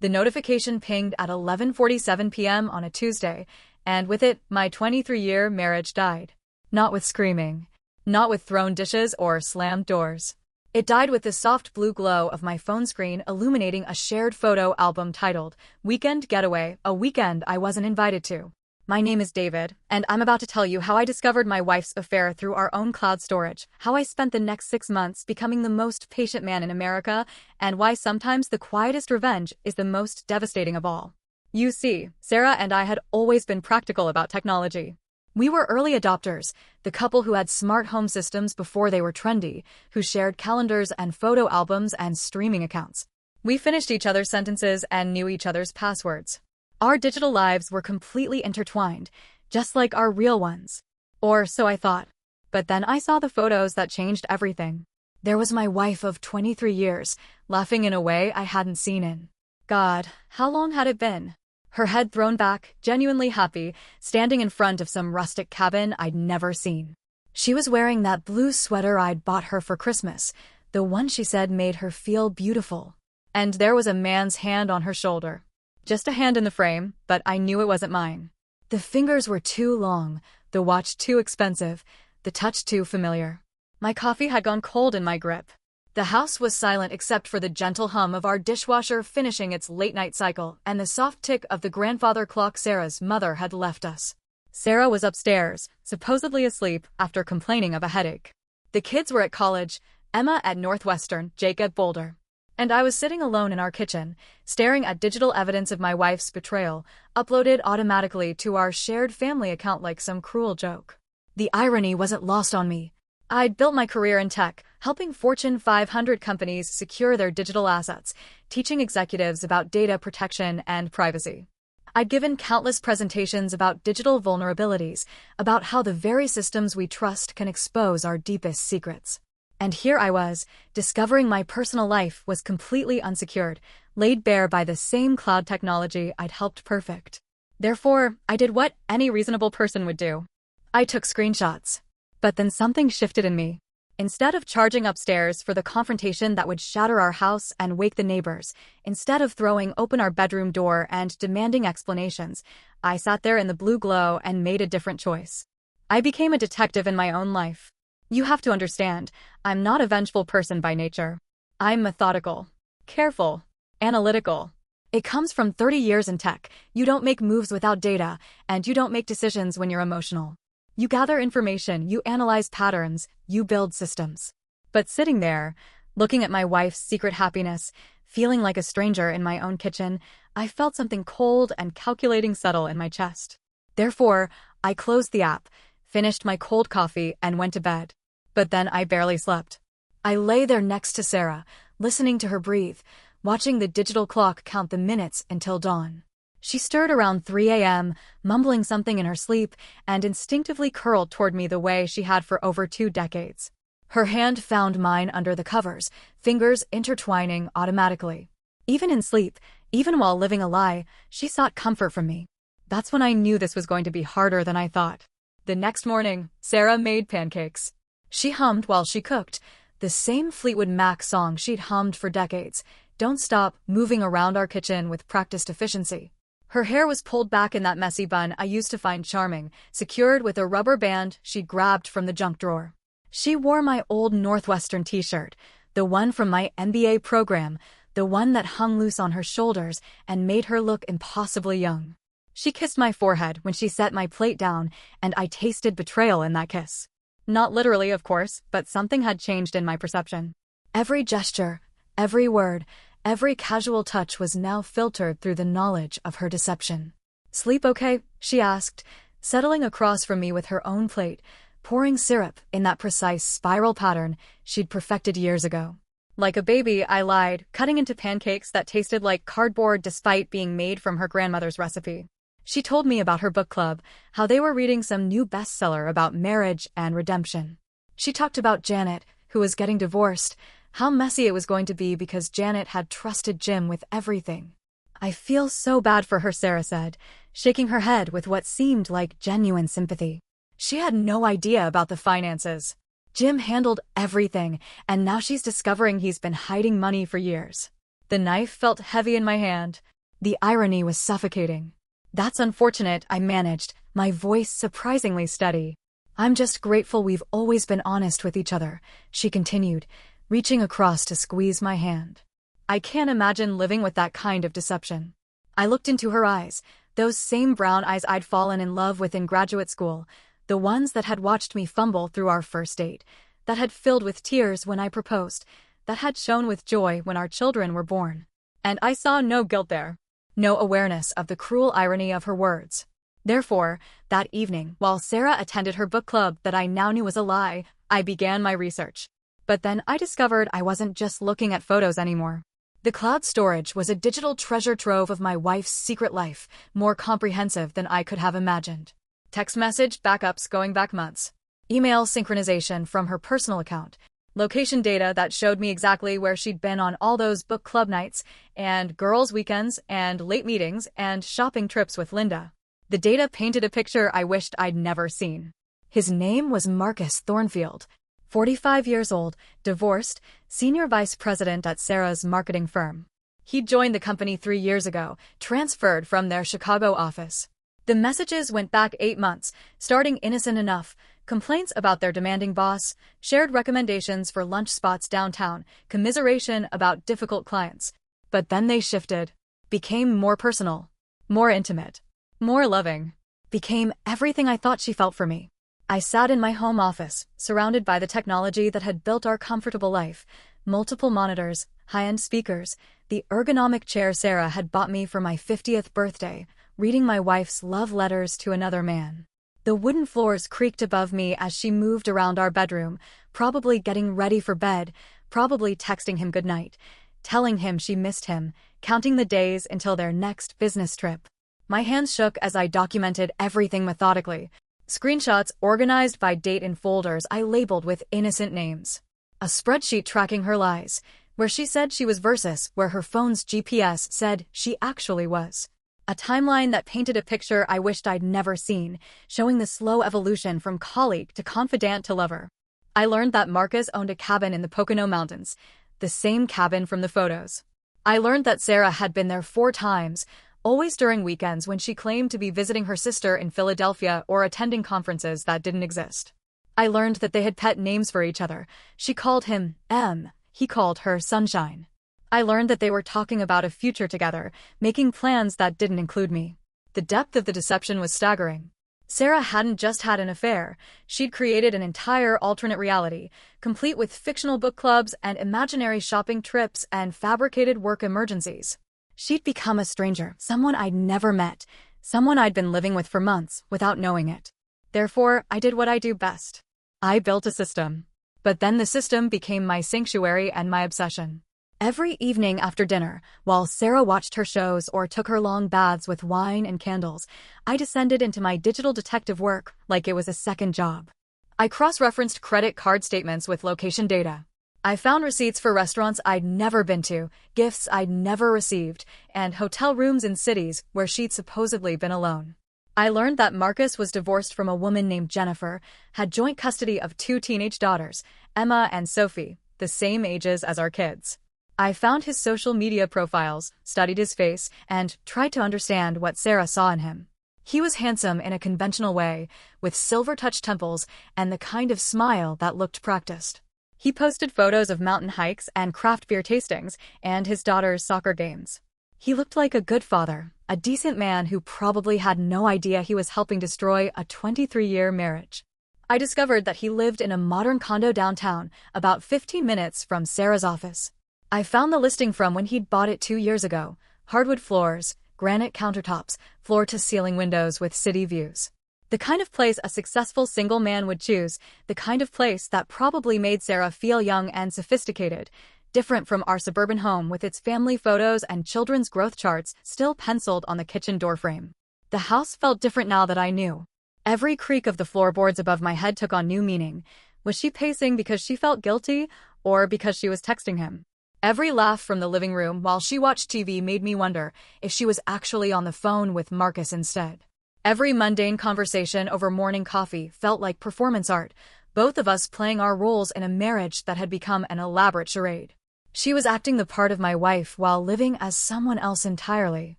The notification pinged at 11:47 p.m. on a Tuesday, and with it, my 23-year marriage died. Not with screaming. Not with thrown dishes or slammed doors. It died with the soft blue glow of my phone screen illuminating a shared photo album titled, "Weekend Getaway," a weekend I wasn't invited to. My name is David, and I'm about to tell you how I discovered my wife's affair through our own cloud storage, how I spent the next 6 months becoming the most patient man in America, and why sometimes the quietest revenge is the most devastating of all. You see, Sarah and I had always been practical about technology. We were early adopters, the couple who had smart home systems before they were trendy, who shared calendars and photo albums and streaming accounts. We finished each other's sentences and knew each other's passwords. Our digital lives were completely intertwined, just like our real ones. Or so I thought. But then I saw the photos that changed everything. There was my wife of 23 years, laughing in a way I hadn't seen in. God, how long had it been? Her head thrown back, genuinely happy, standing in front of some rustic cabin I'd never seen. She was wearing that blue sweater I'd bought her for Christmas, the one she said made her feel beautiful. And there was a man's hand on her shoulder. Just a hand in the frame, but I knew it wasn't mine. The fingers were too long, the watch too expensive, the touch too familiar. My coffee had gone cold in my grip. The house was silent except for the gentle hum of our dishwasher finishing its late-night cycle and the soft tick of the grandfather clock Sarah's mother had left us. Sarah was upstairs, supposedly asleep after complaining of a headache. The kids were at college, Emma at Northwestern, Jake at Boulder. And I was sitting alone in our kitchen, staring at digital evidence of my wife's betrayal, uploaded automatically to our shared family account like some cruel joke. The irony wasn't lost on me. I'd built my career in tech, helping Fortune 500 companies secure their digital assets, teaching executives about data protection and privacy. I'd given countless presentations about digital vulnerabilities, about how the very systems we trust can expose our deepest secrets. And here I was, discovering my personal life was completely unsecured, laid bare by the same cloud technology I'd helped perfect. Therefore, I did what any reasonable person would do. I took screenshots. But then something shifted in me. Instead of charging upstairs for the confrontation that would shatter our house and wake the neighbors, instead of throwing open our bedroom door and demanding explanations, I sat there in the blue glow and made a different choice. I became a detective in my own life. You have to understand, I'm not a vengeful person by nature. I'm methodical, careful, analytical. It comes from 30 years in tech. You don't make moves without data, and you don't make decisions when you're emotional. You gather information, you analyze patterns, you build systems. But sitting there, looking at my wife's secret happiness, feeling like a stranger in my own kitchen, I felt something cold and calculating settle in my chest. Therefore, I closed the app, finished my cold coffee, and went to bed. But then I barely slept. I lay there next to Sarah, listening to her breathe, watching the digital clock count the minutes until dawn. She stirred around 3 a.m., mumbling something in her sleep, and instinctively curled toward me the way she had for over 2 decades. Her hand found mine under the covers, fingers intertwining automatically. Even in sleep, even while living a lie, she sought comfort from me. That's when I knew this was going to be harder than I thought. The next morning, Sarah made pancakes. She hummed while she cooked, the same Fleetwood Mac song she'd hummed for decades, "Don't Stop," moving around our kitchen with practiced efficiency. Her hair was pulled back in that messy bun I used to find charming, secured with a rubber band she'd grabbed from the junk drawer. She wore my old Northwestern t-shirt, the one from my MBA program, the one that hung loose on her shoulders and made her look impossibly young. She kissed my forehead when she set my plate down, and I tasted betrayal in that kiss. Not literally, of course, but something had changed in my perception. Every gesture, every word, every casual touch was now filtered through the knowledge of her deception. "Sleep okay?" she asked, settling across from me with her own plate, pouring syrup in that precise spiral pattern she'd perfected years ago. Like a baby, I lied, cutting into pancakes that tasted like cardboard despite being made from her grandmother's recipe. She told me about her book club, how they were reading some new bestseller about marriage and redemption. She talked about Janet, who was getting divorced, how messy it was going to be because Janet had trusted Jim with everything. "I feel so bad for her," Sarah said, shaking her head with what seemed like genuine sympathy. She had no idea about the finances. Jim handled everything, and now she's discovering he's been hiding money for years. The knife felt heavy in my hand. The irony was suffocating. "That's unfortunate," I managed, my voice surprisingly steady. "I'm just grateful we've always been honest with each other," she continued, reaching across to squeeze my hand. I can't imagine living with that kind of deception. I looked into her eyes, those same brown eyes I'd fallen in love with in graduate school, the ones that had watched me fumble through our first date, that had filled with tears when I proposed, that had shone with joy when our children were born. And I saw no guilt there, no awareness of the cruel irony of her words. Therefore, that evening, while Sarah attended her book club that I now knew was a lie, I began my research. But then I discovered I wasn't just looking at photos anymore. The cloud storage was a digital treasure trove of my wife's secret life, more comprehensive than I could have imagined. Text message backups going back months. Email synchronization from her personal account. Location data that showed me exactly where she'd been on all those book club nights, and girls' weekends, and late meetings, and shopping trips with Linda. The data painted a picture I wished I'd never seen. His name was Marcus Thornfield, 45 years old, divorced, senior vice president at Sarah's marketing firm. He'd joined the company 3 years ago, transferred from their Chicago office. The messages went back 8 months, starting innocent enough: complaints about their demanding boss, shared recommendations for lunch spots downtown, commiseration about difficult clients. But then they shifted, became more personal, more intimate, more loving, became everything I thought she felt for me. I sat in my home office, surrounded by the technology that had built our comfortable life: multiple monitors, high-end speakers, the ergonomic chair Sarah had bought me for my 50th birthday, reading my wife's love letters to another man. The wooden floors creaked above me as she moved around our bedroom, probably getting ready for bed, probably texting him goodnight, telling him she missed him, counting the days until their next business trip. My hands shook as I documented everything methodically. Screenshots organized by date in folders I labeled with innocent names. A spreadsheet tracking her lies, where she said she was versus where her phone's GPS said she actually was. A timeline that painted a picture I wished I'd never seen, showing the slow evolution from colleague to confidant to lover. I learned that Marcus owned a cabin in the Pocono Mountains, the same cabin from the photos. I learned that Sarah had been there 4 times, always during weekends when she claimed to be visiting her sister in Philadelphia or attending conferences that didn't exist. I learned that they had pet names for each other. She called him M, he called her Sunshine. I learned that they were talking about a future together, making plans that didn't include me. The depth of the deception was staggering. Sarah hadn't just had an affair, she'd created an entire alternate reality, complete with fictional book clubs and imaginary shopping trips and fabricated work emergencies. She'd become a stranger, someone I'd never met, someone I'd been living with for months without knowing it. Therefore, I did what I do best. I built a system. But then the system became my sanctuary and my obsession. Every evening after dinner, while Sarah watched her shows or took her long baths with wine and candles, I descended into my digital detective work like it was a second job. I cross-referenced credit card statements with location data. I found receipts for restaurants I'd never been to, gifts I'd never received, and hotel rooms in cities where she'd supposedly been alone. I learned that Marcus was divorced from a woman named Jennifer, had joint custody of 2 teenage daughters, Emma and Sophie, the same ages as our kids. I found his social media profiles, studied his face, and tried to understand what Sarah saw in him. He was handsome in a conventional way, with silver-touched temples and the kind of smile that looked practiced. He posted photos of mountain hikes and craft beer tastings, and his daughter's soccer games. He looked like a good father, a decent man who probably had no idea he was helping destroy a 23-year marriage. I discovered that he lived in a modern condo downtown, about 15 minutes from Sarah's office. I found the listing from when he'd bought it 2 years ago: hardwood floors, granite countertops, floor-to-ceiling windows with city views. The kind of place a successful single man would choose, the kind of place that probably made Sarah feel young and sophisticated, different from our suburban home with its family photos and children's growth charts still penciled on the kitchen doorframe. The house felt different now that I knew. Every creak of the floorboards above my head took on new meaning. Was she pacing because she felt guilty, or because she was texting him? Every laugh from the living room while she watched TV made me wonder if she was actually on the phone with Marcus instead. Every mundane conversation over morning coffee felt like performance art, both of us playing our roles in a marriage that had become an elaborate charade. She was acting the part of my wife while living as someone else entirely.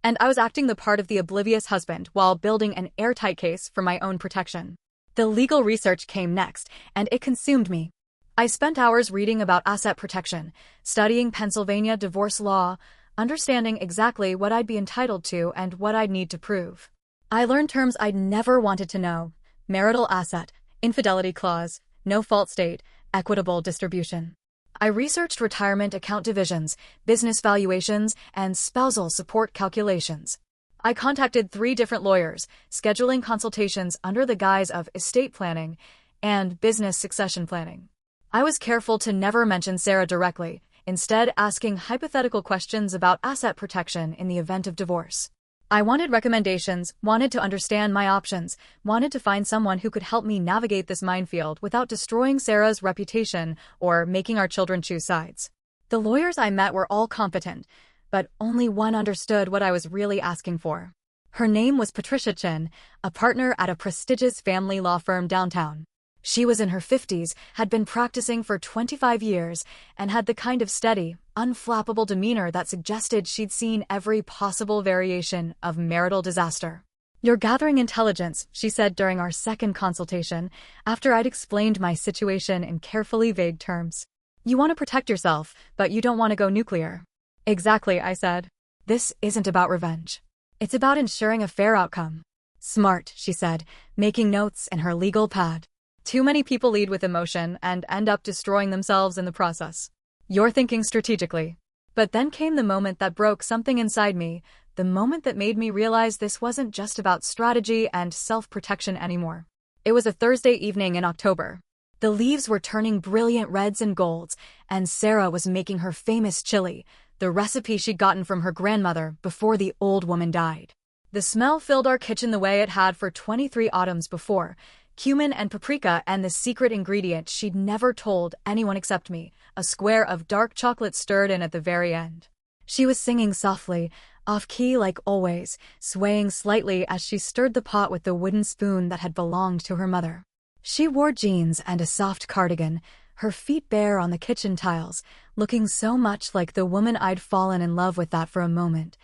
And I was acting the part of the oblivious husband while building an airtight case for my own protection. The legal research came next, and it consumed me. I spent hours reading about asset protection, studying Pennsylvania divorce law, understanding exactly what I'd be entitled to and what I'd need to prove. I learned terms I'd never wanted to know: marital asset, infidelity clause, no-fault state, equitable distribution. I researched retirement account divisions, business valuations, and spousal support calculations. I contacted 3 different lawyers, scheduling consultations under the guise of estate planning and business succession planning. I was careful to never mention Sarah directly, instead asking hypothetical questions about asset protection in the event of divorce. I wanted recommendations, wanted to understand my options, wanted to find someone who could help me navigate this minefield without destroying Sarah's reputation or making our children choose sides. The lawyers I met were all competent, but only one understood what I was really asking for. Her name was Patricia Chin, a partner at a prestigious family law firm downtown. She was in her 50s, had been practicing for 25 years, and had the kind of steady, unflappable demeanor that suggested she'd seen every possible variation of marital disaster. "You're gathering intelligence," she said during our second consultation, after I'd explained my situation in carefully vague terms. "You want to protect yourself, but you don't want to go nuclear." "Exactly," I said. "This isn't about revenge. It's about ensuring a fair outcome." "Smart," she said, making notes in her legal pad. "Too many people lead with emotion and end up destroying themselves in the process. You're thinking strategically." But then came the moment that broke something inside me, the moment that made me realize this wasn't just about strategy and self-protection anymore. It was a Thursday evening in October. The leaves were turning brilliant reds and golds, and Sarah was making her famous chili, the recipe she'd gotten from her grandmother before the old woman died. The smell filled our kitchen the way it had for 23 autumns before: cumin and paprika, and the secret ingredient she'd never told anyone except me, a square of dark chocolate stirred in at the very end. She was singing softly, off-key like always, swaying slightly as she stirred the pot with the wooden spoon that had belonged to her mother. She wore jeans and a soft cardigan, her feet bare on the kitchen tiles, looking so much like the woman I'd fallen in love with that for a moment.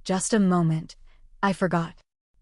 Just a moment. I forgot.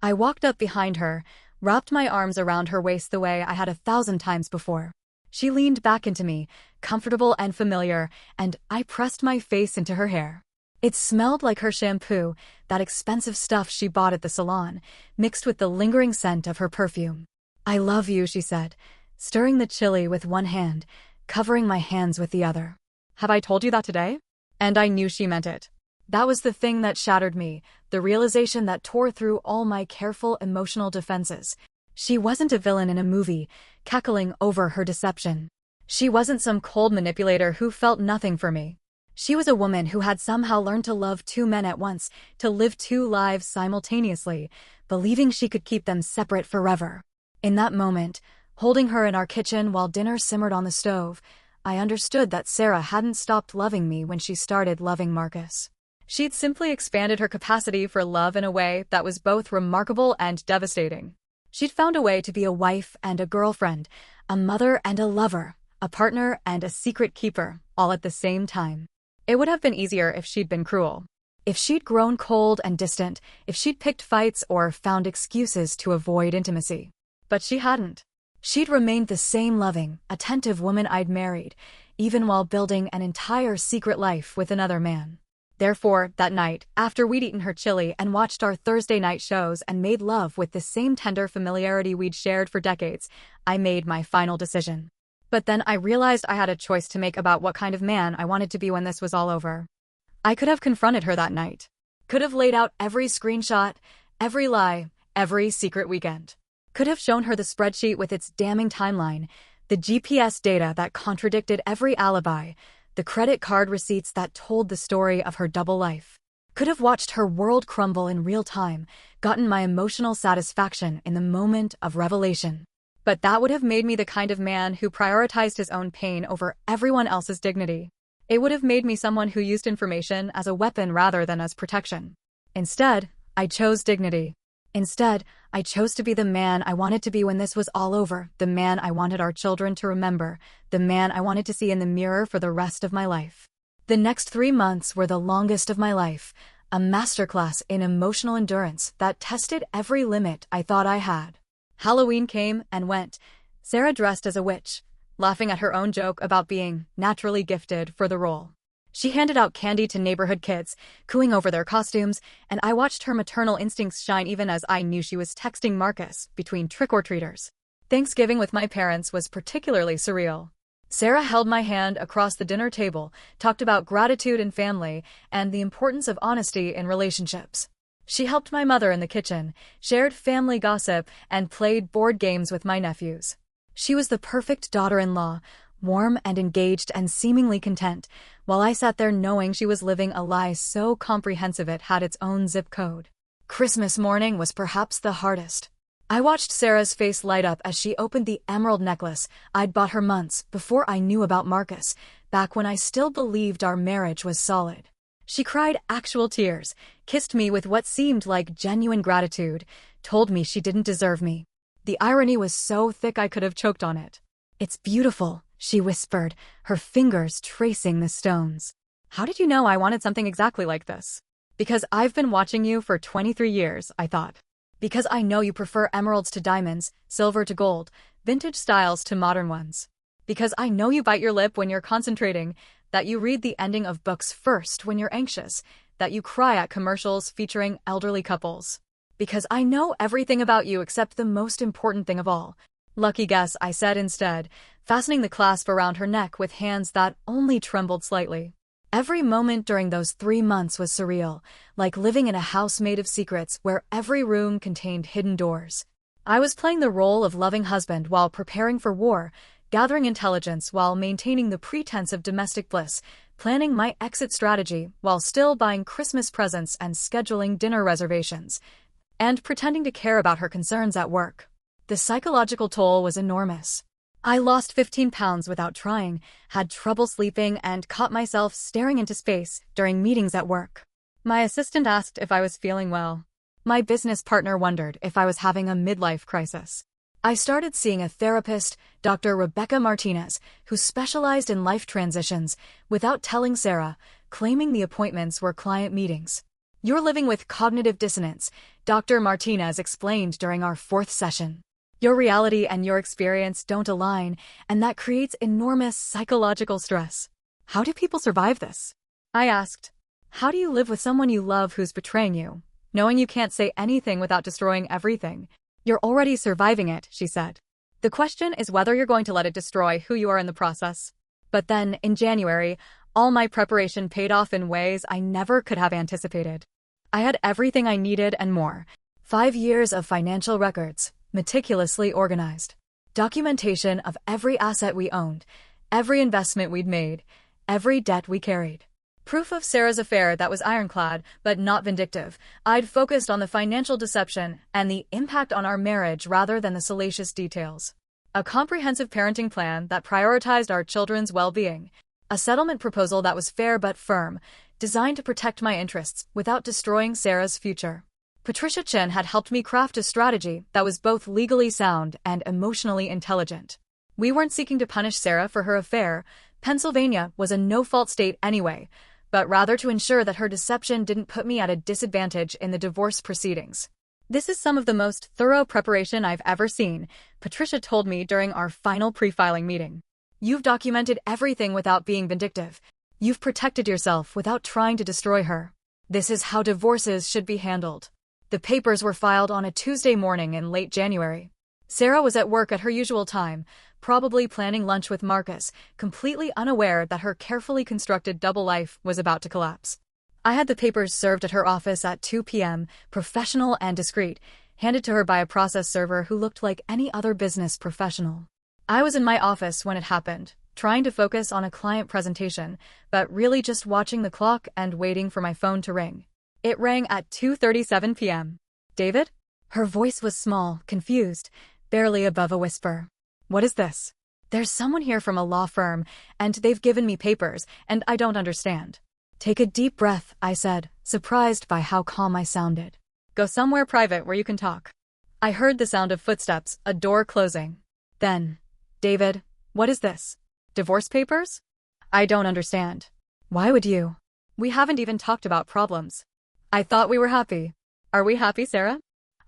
I walked up behind her, wrapped my arms around her waist the way I had 1,000 times before. She leaned back into me, comfortable and familiar, and I pressed my face into her hair. It smelled like her shampoo, that expensive stuff she bought at the salon, mixed with the lingering scent of her perfume. "I love you," she said, stirring the chili with one hand, covering my hands with the other. "Have I told you that today?" And I knew she meant it. That was the thing that shattered me, the realization that tore through all my careful emotional defenses. She wasn't a villain in a movie, cackling over her deception. She wasn't some cold manipulator who felt nothing for me. She was a woman who had somehow learned to love 2 men at once, to live 2 lives simultaneously, believing she could keep them separate forever. In that moment, holding her in our kitchen while dinner simmered on the stove, I understood that Sarah hadn't stopped loving me when she started loving Marcus. She'd simply expanded her capacity for love in a way that was both remarkable and devastating. She'd found a way to be a wife and a girlfriend, a mother and a lover, a partner and a secret keeper, all at the same time. It would have been easier if she'd been cruel. If she'd grown cold and distant, if she'd picked fights or found excuses to avoid intimacy. But she hadn't. She'd remained the same loving, attentive woman I'd married, even while building an entire secret life with another man. Therefore, that night, after we'd eaten her chili and watched our Thursday night shows and made love with the same tender familiarity we'd shared for decades, I made my final decision. But then I realized I had a choice to make about what kind of man I wanted to be when this was all over. I could have confronted her that night. Could have laid out every screenshot, every lie, every secret weekend. Could have shown her the spreadsheet with its damning timeline, the GPS data that contradicted every alibi, the credit card receipts that told the story of her double life. Could have watched her world crumble in real time, gotten my emotional satisfaction in the moment of revelation. But that would have made me the kind of man who prioritized his own pain over everyone else's dignity. It would have made me someone who used information as a weapon rather than as protection. Instead, I chose dignity. Instead, I chose to be the man I wanted to be when this was all over, the man I wanted our children to remember, the man I wanted to see in the mirror for the rest of my life. The next 3 months were the longest of my life, a masterclass in emotional endurance that tested every limit I thought I had. Halloween came and went, Sarah dressed as a witch, laughing at her own joke about being naturally gifted for the role. She handed out candy to neighborhood kids, cooing over their costumes, and I watched her maternal instincts shine even as I knew she was texting Marcus between trick-or-treaters. Thanksgiving with my parents was particularly surreal. Sarah held my hand across the dinner table, talked about gratitude and family, and the importance of honesty in relationships. She helped my mother in the kitchen, shared family gossip, and played board games with my nephews. She was the perfect daughter-in-law, warm and engaged and seemingly content, while I sat there knowing she was living a lie so comprehensive it had its own zip code. Christmas morning was perhaps the hardest. I watched Sarah's face light up as she opened the emerald necklace I'd bought her months before I knew about Marcus, back when I still believed our marriage was solid. She cried actual tears, kissed me with what seemed like genuine gratitude, told me she didn't deserve me. The irony was so thick I could have choked on it. "It's beautiful," she whispered, her fingers tracing the stones. "How did you know I wanted something exactly like this?" "Because I've been watching you for 23 years, I thought. Because I know you prefer emeralds to diamonds, silver to gold, vintage styles to modern ones. Because I know you bite your lip when you're concentrating, that you read the ending of books first when you're anxious, that you cry at commercials featuring elderly couples. Because I know everything about you except the most important thing of all." "Lucky guess," I said instead, fastening the clasp around her neck with hands that only trembled slightly. Every moment during those 3 months was surreal, like living in a house made of secrets where every room contained hidden doors. I was playing the role of loving husband while preparing for war, gathering intelligence while maintaining the pretense of domestic bliss, planning my exit strategy while still buying Christmas presents and scheduling dinner reservations, and pretending to care about her concerns at work. The psychological toll was enormous. I lost 15 pounds without trying, had trouble sleeping, and caught myself staring into space during meetings at work. My assistant asked if I was feeling well. My business partner wondered if I was having a midlife crisis. I started seeing a therapist, Dr. Rebecca Martinez, who specialized in life transitions, without telling Sarah, claiming the appointments were client meetings. "You're living with cognitive dissonance," Dr. Martinez explained during our 4th session. "Your reality and your experience don't align, and that creates enormous psychological stress." "How do people survive this?" I asked. "How do you live with someone you love who's betraying you, knowing you can't say anything without destroying everything?" "You're already surviving it," she said. "The question is whether you're going to let it destroy who you are in the process." But then, in January, all my preparation paid off in ways I never could have anticipated. I had everything I needed and more. 5 years of financial records, meticulously organized. Documentation of every asset we owned, every investment we'd made, every debt we carried. Proof of Sarah's affair that was ironclad, but not vindictive. I'd focused on the financial deception and the impact on our marriage rather than the salacious details. A comprehensive parenting plan that prioritized our children's well-being. A settlement proposal that was fair but firm, designed to protect my interests without destroying Sarah's future. Patricia Chin had helped me craft a strategy that was both legally sound and emotionally intelligent. We weren't seeking to punish Sarah for her affair. Pennsylvania was a no-fault state anyway, but rather to ensure that her deception didn't put me at a disadvantage in the divorce proceedings. "This is some of the most thorough preparation I've ever seen," Patricia told me during our final pre-filing meeting. "You've documented everything without being vindictive. You've protected yourself without trying to destroy her. This is how divorces should be handled." The papers were filed on a Tuesday morning in late January. Sarah was at work at her usual time, probably planning lunch with Marcus, completely unaware that her carefully constructed double life was about to collapse. I had the papers served at her office at 2 p.m., professional and discreet, handed to her by a process server who looked like any other business professional. I was in my office when it happened, trying to focus on a client presentation, but really just watching the clock and waiting for my phone to ring. It rang at 2:37 p.m. "David?" Her voice was small, confused, barely above a whisper. "What is this?" "There's someone here from a law firm, and they've given me papers, and I don't understand." "Take a deep breath," I said, surprised by how calm I sounded. "Go somewhere private where you can talk." I heard the sound of footsteps, a door closing. Then, "David, what is this? Divorce papers?" "I don't understand." Why would you? We haven't even talked about problems. I thought we were happy. Are we happy, Sarah?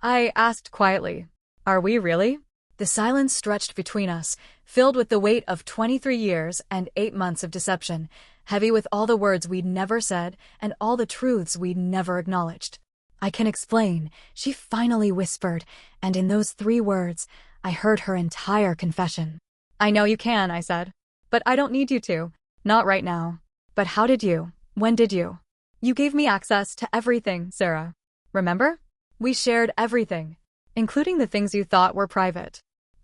I asked quietly. Are we really? The silence stretched between us, filled with the weight of 23 years and 8 months of deception, heavy with all the words we'd never said and all the truths we'd never acknowledged. I can explain, she finally whispered, and in those 3 words, I heard her entire confession. I know you can, I said. But I don't need you to. Not right now. But how did you? When did you? You gave me access to everything, Sarah. Remember? We shared everything, including the things you thought were private.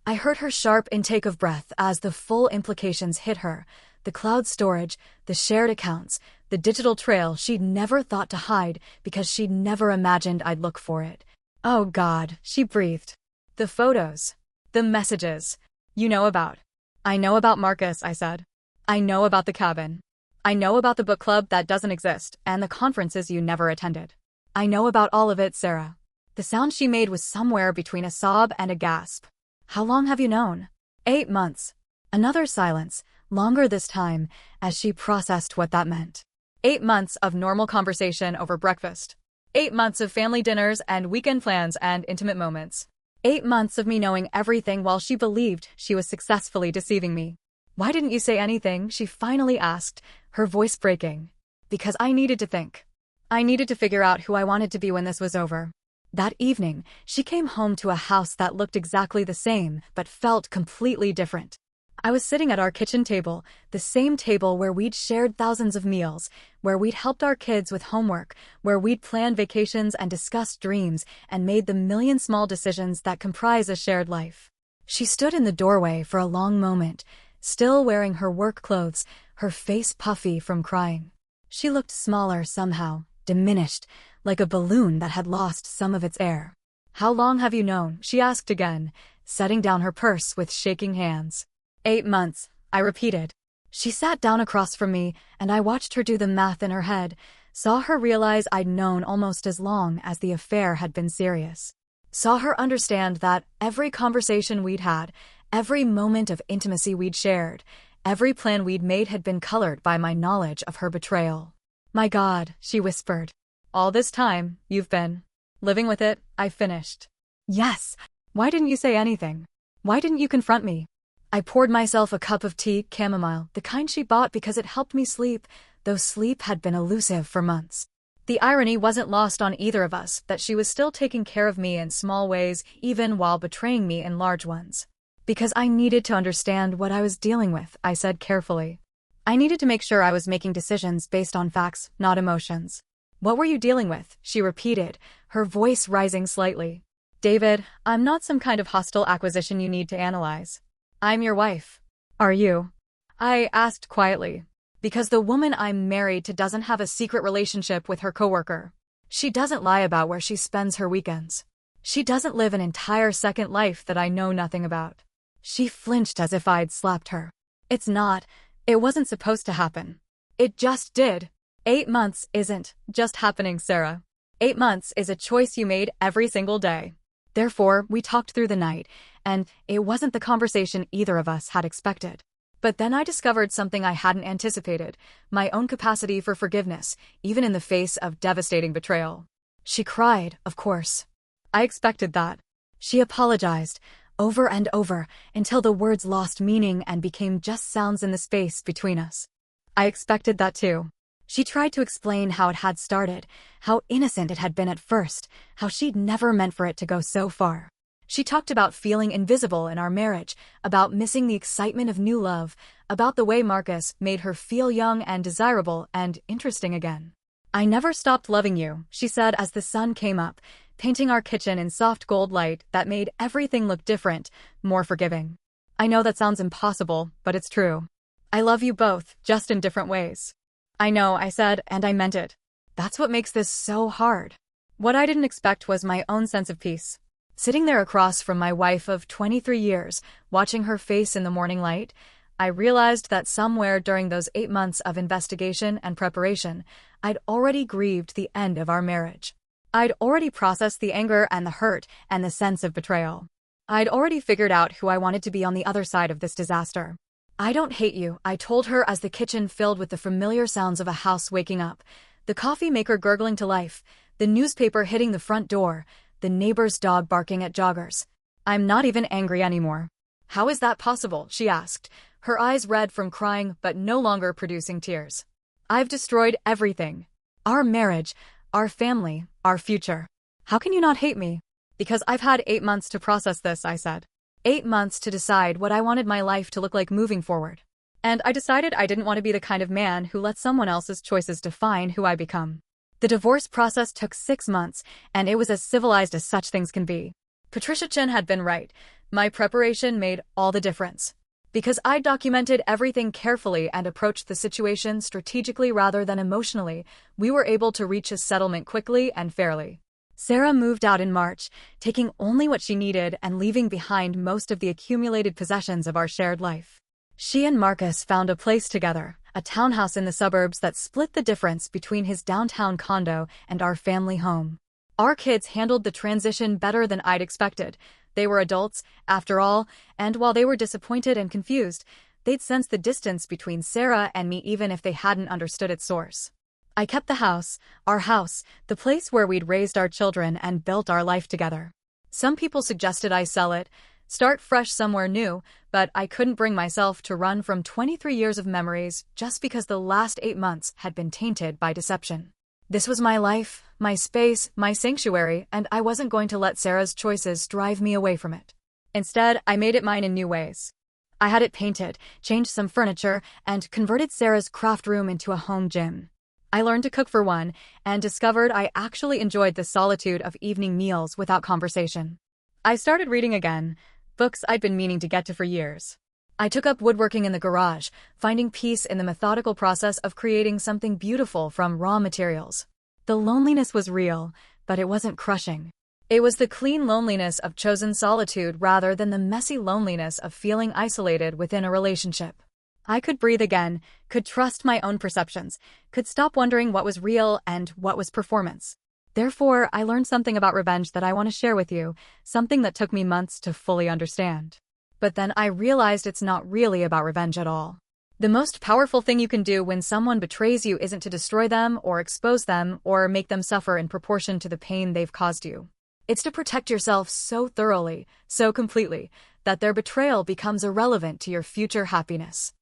I heard her sharp intake of breath as the full implications hit her. The cloud storage, the shared accounts, the digital trail she'd never thought to hide because she'd never imagined I'd look for it. Oh God, she breathed. The photos. The messages. You know about. I know about Marcus, I said. I know about the cabin. I know about the book club that doesn't exist and the conferences you never attended. I know about all of it, Sarah. The sound she made was somewhere between a sob and a gasp. How long have you known? 8 months. Another silence, longer this time, as she processed what that meant. 8 months of normal conversation over breakfast. 8 months of family dinners and weekend plans and intimate moments. 8 months of me knowing everything while she believed she was successfully deceiving me. Why didn't you say anything? She finally asked, her voice breaking. Because I needed to think. I needed to figure out who I wanted to be when this was over. That evening, she came home to a house that looked exactly the same, but felt completely different. I was sitting at our kitchen table, the same table where we'd shared thousands of meals, where we'd helped our kids with homework, where we'd planned vacations and discussed dreams and made the million small decisions that comprise a shared life. She stood in the doorway for a long moment, still wearing her work clothes, her face puffy from crying. She looked smaller somehow, diminished, like a balloon that had lost some of its air. How long have you known? She asked again, setting down her purse with shaking hands. 8 months, I repeated. She sat down across from me, and I watched her do the math in her head, saw her realize I'd known almost as long as the affair had been serious. Saw her understand that every conversation we'd had, every moment of intimacy we'd shared, every plan we'd made had been colored by my knowledge of her betrayal. My God, she whispered. All this time, you've been living with it, I finished. Yes. Why didn't you say anything? Why didn't you confront me? I poured myself a cup of tea, chamomile, the kind she bought because it helped me sleep, though sleep had been elusive for months. The irony wasn't lost on either of us that she was still taking care of me in small ways, even while betraying me in large ones. Because I needed to understand what I was dealing with, I said carefully. I needed to make sure I was making decisions based on facts, not emotions. What were you dealing with? She repeated, her voice rising slightly. David, I'm not some kind of hostile acquisition you need to analyze. I'm your wife. Are you? I asked quietly. Because the woman I'm married to doesn't have a secret relationship with her coworker. She doesn't lie about where she spends her weekends. She doesn't live an entire second life that I know nothing about. She flinched as if I'd slapped her. It wasn't supposed to happen. It just did. 8 months isn't just happening, Sarah. 8 months is a choice you made every single day. Therefore, we talked through the night, and it wasn't the conversation either of us had expected. But then I discovered something I hadn't anticipated, my own capacity for forgiveness, even in the face of devastating betrayal. She cried, of course. I expected that. She apologized, over and over, until the words lost meaning and became just sounds in the space between us. I expected that too. She tried to explain how it had started, how innocent it had been at first, how she'd never meant for it to go so far. She talked about feeling invisible in our marriage, about missing the excitement of new love, about the way Marcus made her feel young and desirable and interesting again. I never stopped loving you, she said as the sun came up, painting our kitchen in soft gold light that made everything look different, more forgiving. I know that sounds impossible, but it's true. I love you both, just in different ways. I know, I said, and I meant it. That's what makes this so hard. What I didn't expect was my own sense of peace. Sitting there across from my wife of 23 years, watching her face in the morning light, I realized that somewhere during those 8 months of investigation and preparation, I'd already grieved the end of our marriage. I'd already processed the anger and the hurt and the sense of betrayal. I'd already figured out who I wanted to be on the other side of this disaster. I don't hate you, I told her as the kitchen filled with the familiar sounds of a house waking up. The coffee maker gurgling to life, the newspaper hitting the front door, the neighbor's dog barking at joggers. I'm not even angry anymore. How is that possible? She asked, her eyes red from crying but no longer producing tears. I've destroyed everything. Our marriage, our family, our future. How can you not hate me? Because I've had 8 months to process this, I said. 8 months to decide what I wanted my life to look like moving forward. And I decided I didn't want to be the kind of man who lets someone else's choices define who I become. The divorce process took 6 months, and it was as civilized as such things can be. Patricia Chin had been right. My preparation made all the difference. Because I documented everything carefully and approached the situation strategically rather than emotionally, we were able to reach a settlement quickly and fairly. Sarah moved out in March, taking only what she needed and leaving behind most of the accumulated possessions of our shared life. She and Marcus found a place together, a townhouse in the suburbs that split the difference between his downtown condo and our family home. Our kids handled the transition better than I'd expected. They were adults, after all, and while they were disappointed and confused, they'd sensed the distance between Sarah and me even if they hadn't understood its source. I kept the house, our house, the place where we'd raised our children and built our life together. Some people suggested I sell it, start fresh somewhere new, but I couldn't bring myself to run from 23 years of memories just because the last 8 months had been tainted by deception. This was my life, my space, my sanctuary, and I wasn't going to let Sarah's choices drive me away from it. Instead, I made it mine in new ways. I had it painted, changed some furniture, and converted Sarah's craft room into a home gym. I learned to cook for one, and discovered I actually enjoyed the solitude of evening meals without conversation. I started reading again, books I'd been meaning to get to for years. I took up woodworking in the garage, finding peace in the methodical process of creating something beautiful from raw materials. The loneliness was real, but it wasn't crushing. It was the clean loneliness of chosen solitude rather than the messy loneliness of feeling isolated within a relationship. I could breathe again, could trust my own perceptions, could stop wondering what was real and what was performance. Therefore, I learned something about revenge that I want to share with you, something that took me months to fully understand. But then I realized it's not really about revenge at all. The most powerful thing you can do when someone betrays you isn't to destroy them or expose them or make them suffer in proportion to the pain they've caused you. It's to protect yourself so thoroughly, so completely, that their betrayal becomes irrelevant to your future happiness.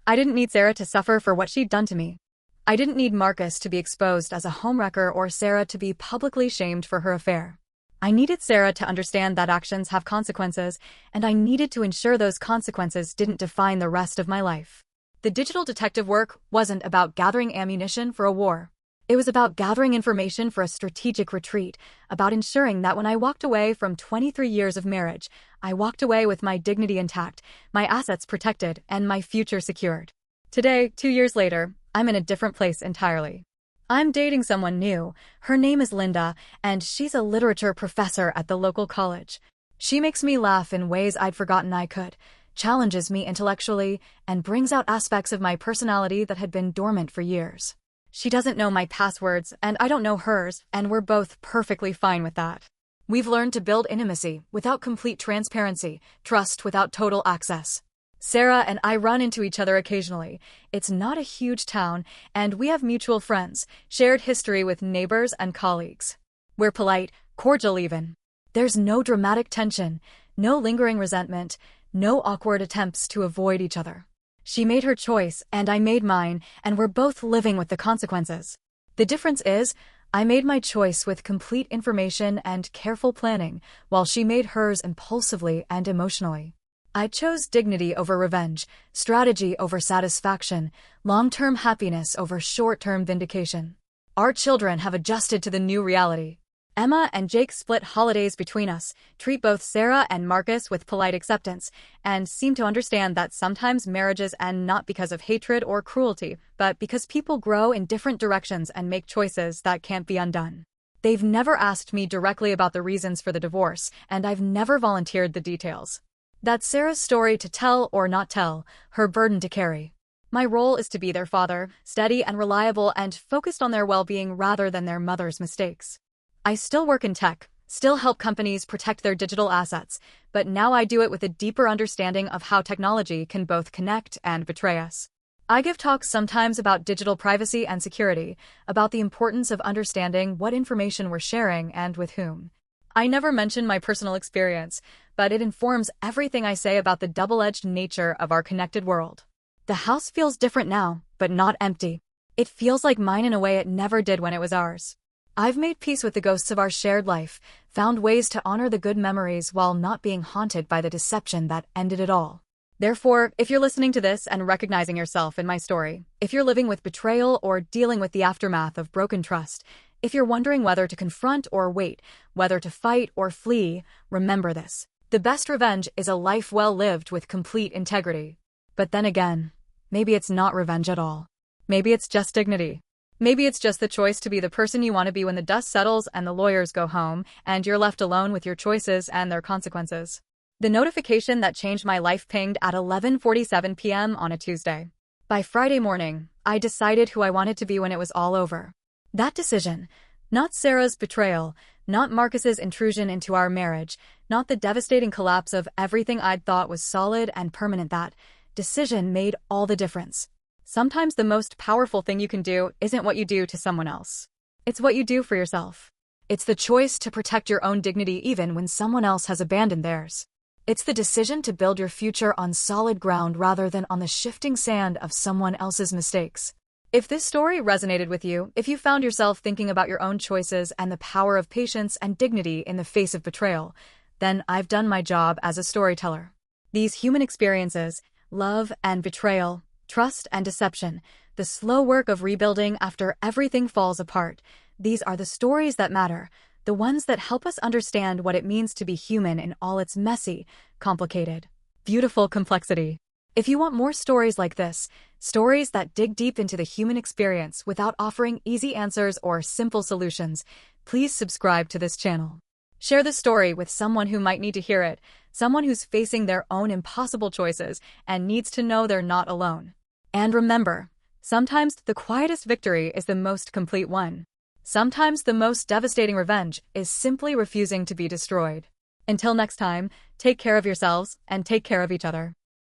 I didn't need Sarah to suffer for what she'd done to me. I didn't need Marcus to be exposed as a homewrecker or Sarah to be publicly shamed for her affair. I needed Sarah to understand that actions have consequences, and I needed to ensure those consequences didn't define the rest of my life. The digital detective work wasn't about gathering ammunition for a war. It was about gathering information for a strategic retreat, about ensuring that when I walked away from 23 years of marriage, I walked away with my dignity intact, my assets protected, and my future secured. Today, 2 years later, I'm in a different place entirely. I'm dating someone new. Her name is Linda, and she's a literature professor at the local college. She makes me laugh in ways I'd forgotten I could, challenges me intellectually, and brings out aspects of my personality that had been dormant for years. She doesn't know my passwords, and I don't know hers, and we're both perfectly fine with that. We've learned to build intimacy without complete transparency, trust without total access. Sarah and I run into each other occasionally. It's not a huge town, and we have mutual friends, shared history with neighbors and colleagues. We're polite, cordial even. There's no dramatic tension, no lingering resentment, no awkward attempts to avoid each other. She made her choice, and I made mine, and we're both living with the consequences. The difference is, I made my choice with complete information and careful planning, while she made hers impulsively and emotionally. I chose dignity over revenge, strategy over satisfaction, long-term happiness over short-term vindication. Our children have adjusted to the new reality. Emma and Jake split holidays between us, treat both Sarah and Marcus with polite acceptance, and seem to understand that sometimes marriages end not because of hatred or cruelty, but because people grow in different directions and make choices that can't be undone. They've never asked me directly about the reasons for the divorce, and I've never volunteered the details. That's Sarah's story to tell or not tell, her burden to carry. My role is to be their father, steady and reliable and focused on their well-being rather than their mother's mistakes. I still work in tech, still help companies protect their digital assets, but now I do it with a deeper understanding of how technology can both connect and betray us. I give talks sometimes about digital privacy and security, about the importance of understanding what information we're sharing and with whom. I never mention my personal experience, but it informs everything I say about the double-edged nature of our connected world. The house feels different now, but not empty. It feels like mine in a way it never did when it was ours. I've made peace with the ghosts of our shared life, found ways to honor the good memories while not being haunted by the deception that ended it all. Therefore, if you're listening to this and recognizing yourself in my story, if you're living with betrayal or dealing with the aftermath of broken trust, if you're wondering whether to confront or wait, whether to fight or flee, remember this. The best revenge is a life well lived with complete integrity. But then again, maybe it's not revenge at all. Maybe it's just dignity. Maybe it's just the choice to be the person you want to be when the dust settles and the lawyers go home, and you're left alone with your choices and their consequences. The notification that changed my life pinged at 11:47 p.m. on a Tuesday. By Friday morning, I decided who I wanted to be when it was all over. That decision, not Sarah's betrayal, not Marcus's intrusion into our marriage, not the devastating collapse of everything I'd thought was solid and permanent, that decision made all the difference. Sometimes the most powerful thing you can do isn't what you do to someone else. It's what you do for yourself. It's the choice to protect your own dignity even when someone else has abandoned theirs. It's the decision to build your future on solid ground rather than on the shifting sand of someone else's mistakes. If this story resonated with you, if you found yourself thinking about your own choices and the power of patience and dignity in the face of betrayal, then I've done my job as a storyteller. These human experiences, love and betrayal, trust and deception, the slow work of rebuilding after everything falls apart, these are the stories that matter, the ones that help us understand what it means to be human in all its messy, complicated, beautiful complexity. If you want more stories like this, stories that dig deep into the human experience without offering easy answers or simple solutions, please subscribe to this channel. Share the story with someone who might need to hear it, someone who's facing their own impossible choices and needs to know they're not alone. And remember, sometimes the quietest victory is the most complete one. Sometimes the most devastating revenge is simply refusing to be destroyed. Until next time, take care of yourselves and take care of each other.